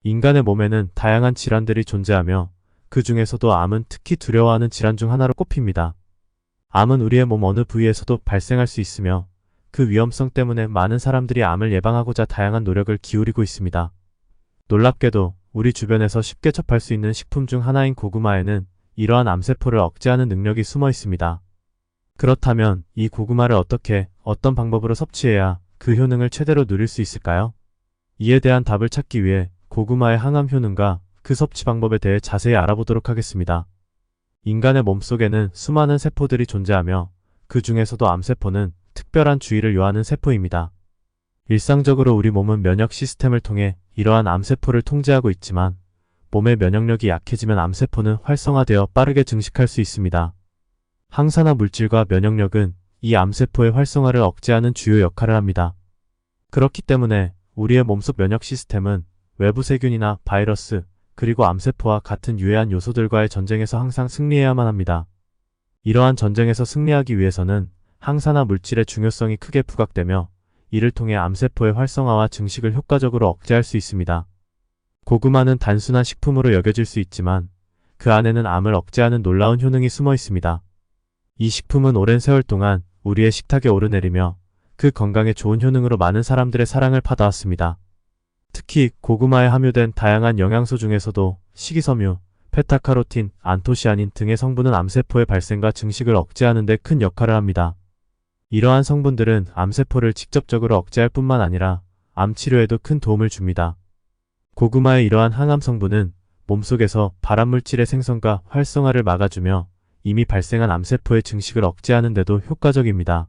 인간의 몸에는 다양한 질환들이 존재하며 그 중에서도 암은 특히 두려워하는 질환 중 하나로 꼽힙니다. 암은 우리의 몸 어느 부위에서도 발생할 수 있으며 그 위험성 때문에 많은 사람들이 암을 예방하고자 다양한 노력을 기울이고 있습니다. 놀랍게도 우리 주변에서 쉽게 접할 수 있는 식품 중 하나인 고구마에는 이러한 암세포를 억제하는 능력이 숨어 있습니다. 그렇다면 이 고구마를 어떤 방법으로 섭취해야 그 효능을 최대로 누릴 수 있을까요? 이에 대한 답을 찾기 위해 고구마의 항암 효능과 그 섭취 방법에 대해 자세히 알아보도록 하겠습니다. 인간의 몸속에는 수많은 세포들이 존재하며 그 중에서도 암세포는 특별한 주의를 요하는 세포입니다. 일상적으로 우리 몸은 면역 시스템을 통해 이러한 암세포를 통제하고 있지만 몸의 면역력이 약해지면 암세포는 활성화되어 빠르게 증식할 수 있습니다. 항산화 물질과 면역력은 이 암세포의 활성화를 억제하는 주요 역할을 합니다. 그렇기 때문에 우리의 몸속 면역 시스템은 외부 세균이나 바이러스, 그리고 암세포와 같은 유해한 요소들과의 전쟁에서 항상 승리해야만 합니다. 이러한 전쟁에서 승리하기 위해서는 항산화 물질의 중요성이 크게 부각되며 이를 통해 암세포의 활성화와 증식을 효과적으로 억제할 수 있습니다. 고구마는 단순한 식품으로 여겨질 수 있지만 그 안에는 암을 억제하는 놀라운 효능이 숨어 있습니다. 이 식품은 오랜 세월 동안 우리의 식탁에 오르내리며 그 건강에 좋은 효능으로 많은 사람들의 사랑을 받아왔습니다. 특히 고구마에 함유된 다양한 영양소 중에서도 식이섬유, 베타카로틴, 안토시아닌 등의 성분은 암세포의 발생과 증식을 억제하는 데 큰 역할을 합니다. 이러한 성분들은 암세포를 직접적으로 억제할 뿐만 아니라 암 치료에도 큰 도움을 줍니다. 고구마의 이러한 항암 성분은 몸속에서 발암물질의 생성과 활성화를 막아주며 이미 발생한 암세포의 증식을 억제하는 데도 효과적입니다.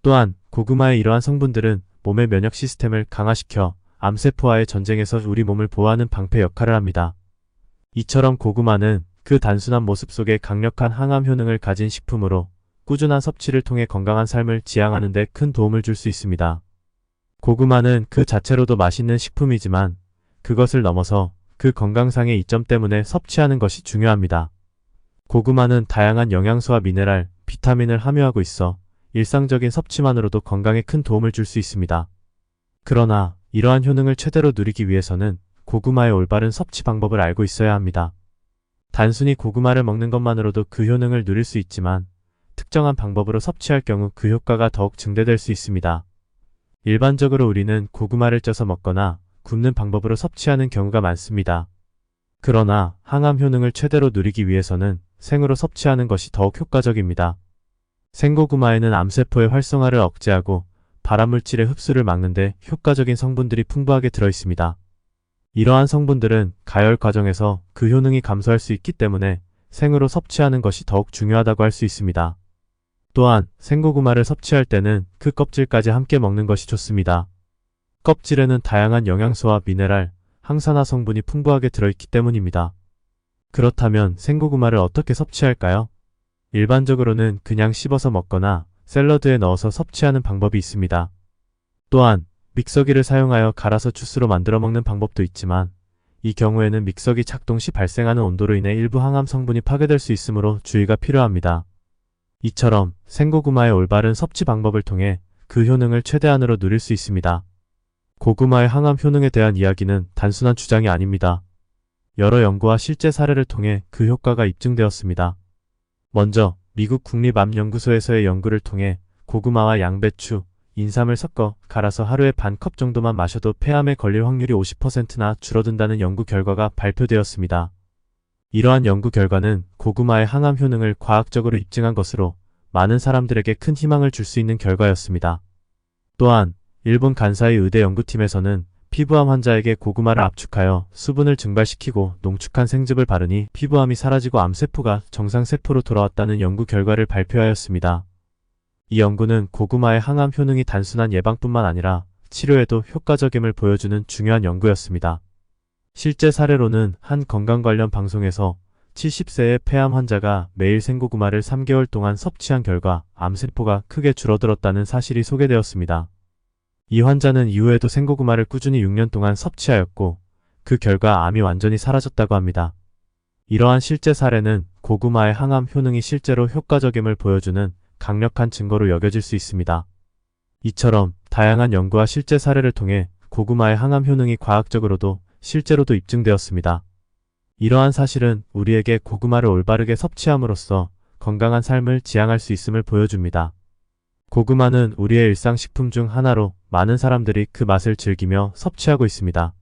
또한 고구마의 이러한 성분들은 몸의 면역 시스템을 강화시켜 암세포와의 전쟁에서 우리 몸을 보호하는 방패 역할을 합니다. 이처럼 고구마는 그 단순한 모습 속에 강력한 항암 효능을 가진 식품으로 꾸준한 섭취를 통해 건강한 삶을 지향하는 데 큰 도움을 줄 수 있습니다. 고구마는 그 자체로도 맛있는 식품이지만 그것을 넘어서 그 건강상의 이점 때문에 섭취하는 것이 중요합니다. 고구마는 다양한 영양소와 미네랄, 비타민을 함유하고 있어 일상적인 섭취만으로도 건강에 큰 도움을 줄 수 있습니다. 그러나 이러한 효능을 최대로 누리기 위해서는 고구마의 올바른 섭취 방법을 알고 있어야 합니다. 단순히 고구마를 먹는 것만으로도 그 효능을 누릴 수 있지만 특정한 방법으로 섭취할 경우 그 효과가 더욱 증대될 수 있습니다. 일반적으로 우리는 고구마를 쪄서 먹거나 굽는 방법으로 섭취하는 경우가 많습니다. 그러나 항암 효능을 최대로 누리기 위해서는 생으로 섭취하는 것이 더욱 효과적입니다. 생고구마에는 암세포의 활성화를 억제하고 발암물질의 흡수를 막는 데 효과적인 성분들이 풍부하게 들어있습니다. 이러한 성분들은 가열 과정에서 그 효능이 감소할 수 있기 때문에 생으로 섭취하는 것이 더욱 중요하다고 할 수 있습니다. 또한 생고구마를 섭취할 때는 그 껍질까지 함께 먹는 것이 좋습니다. 껍질에는 다양한 영양소와 미네랄, 항산화 성분이 풍부하게 들어있기 때문입니다. 그렇다면 생고구마를 어떻게 섭취할까요? 일반적으로는 그냥 씹어서 먹거나 샐러드에 넣어서 섭취하는 방법이 있습니다. 또한 믹서기를 사용하여 갈아서 주스로 만들어 먹는 방법도 있지만 이 경우에는 믹서기 작동 시 발생하는 온도로 인해 일부 항암 성분이 파괴될 수 있으므로 주의가 필요합니다. 이처럼 생고구마의 올바른 섭취 방법을 통해 그 효능을 최대한으로 누릴 수 있습니다. 고구마의 항암 효능에 대한 이야기는 단순한 주장이 아닙니다. 여러 연구와 실제 사례를 통해 그 효과가 입증되었습니다. 먼저 미국 국립암연구소에서의 연구를 통해 고구마와 양배추, 인삼을 섞어 갈아서 하루에 반 컵 정도만 마셔도 폐암에 걸릴 확률이 50%나 줄어든다는 연구 결과가 발표되었습니다. 이러한 연구 결과는 고구마의 항암 효능을 과학적으로 입증한 것으로 많은 사람들에게 큰 희망을 줄 수 있는 결과였습니다. 또한 일본 간사이 의대 연구팀에서는 피부암 환자에게 고구마를 압축하여 수분을 증발시키고 농축한 생즙을 바르니 피부암이 사라지고 암세포가 정상세포로 돌아왔다는 연구 결과를 발표하였습니다. 이 연구는 고구마의 항암 효능이 단순한 예방뿐만 아니라 치료에도 효과적임을 보여주는 중요한 연구였습니다. 실제 사례로는 한 건강 관련 방송에서 70세의 폐암 환자가 매일 생고구마를 3개월 동안 섭취한 결과 암세포가 크게 줄어들었다는 사실이 소개되었습니다. 이 환자는 이후에도 생고구마를 꾸준히 6년 동안 섭취하였고 그 결과 암이 완전히 사라졌다고 합니다. 이러한 실제 사례는 고구마의 항암 효능이 실제로 효과적임을 보여주는 강력한 증거로 여겨질 수 있습니다. 이처럼 다양한 연구와 실제 사례를 통해 고구마의 항암 효능이 과학적으로도 실제로도 입증되었습니다. 이러한 사실은 우리에게 고구마를 올바르게 섭취함으로써 건강한 삶을 지향할 수 있음을 보여줍니다. 고구마는 우리의 일상식품 중 하나로 많은 사람들이 그 맛을 즐기며 섭취하고 있습니다.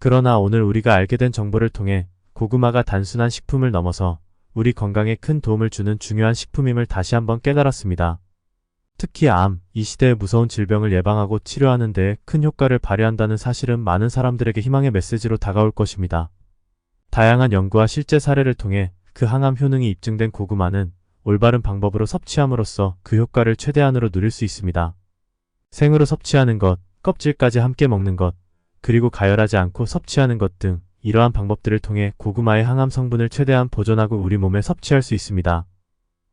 그러나 오늘 우리가 알게 된 정보를 통해 고구마가 단순한 식품을 넘어서 우리 건강에 큰 도움을 주는 중요한 식품임을 다시 한번 깨달았습니다. 특히 암, 이 시대의 무서운 질병을 예방하고 치료하는 데에 큰 효과를 발휘한다는 사실은 많은 사람들에게 희망의 메시지로 다가올 것입니다. 다양한 연구와 실제 사례를 통해 그 항암 효능이 입증된 고구마는 올바른 방법으로 섭취함으로써 그 효과를 최대한으로 누릴 수 있습니다. 생으로 섭취하는 것, 껍질까지 함께 먹는 것, 그리고 가열하지 않고 섭취하는 것 등 이러한 방법들을 통해 고구마의 항암 성분을 최대한 보존하고 우리 몸에 섭취할 수 있습니다.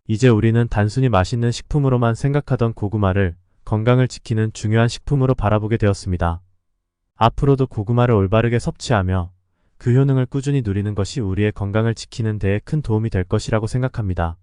이제 우리는 단순히 맛있는 식품으로만 생각하던 고구마를 건강을 지키는 중요한 식품으로 바라보게 되었습니다. 앞으로도 고구마를 올바르게 섭취하며 그 효능을 꾸준히 누리는 것이 우리의 건강을 지키는 데에 큰 도움이 될 것이라고 생각합니다.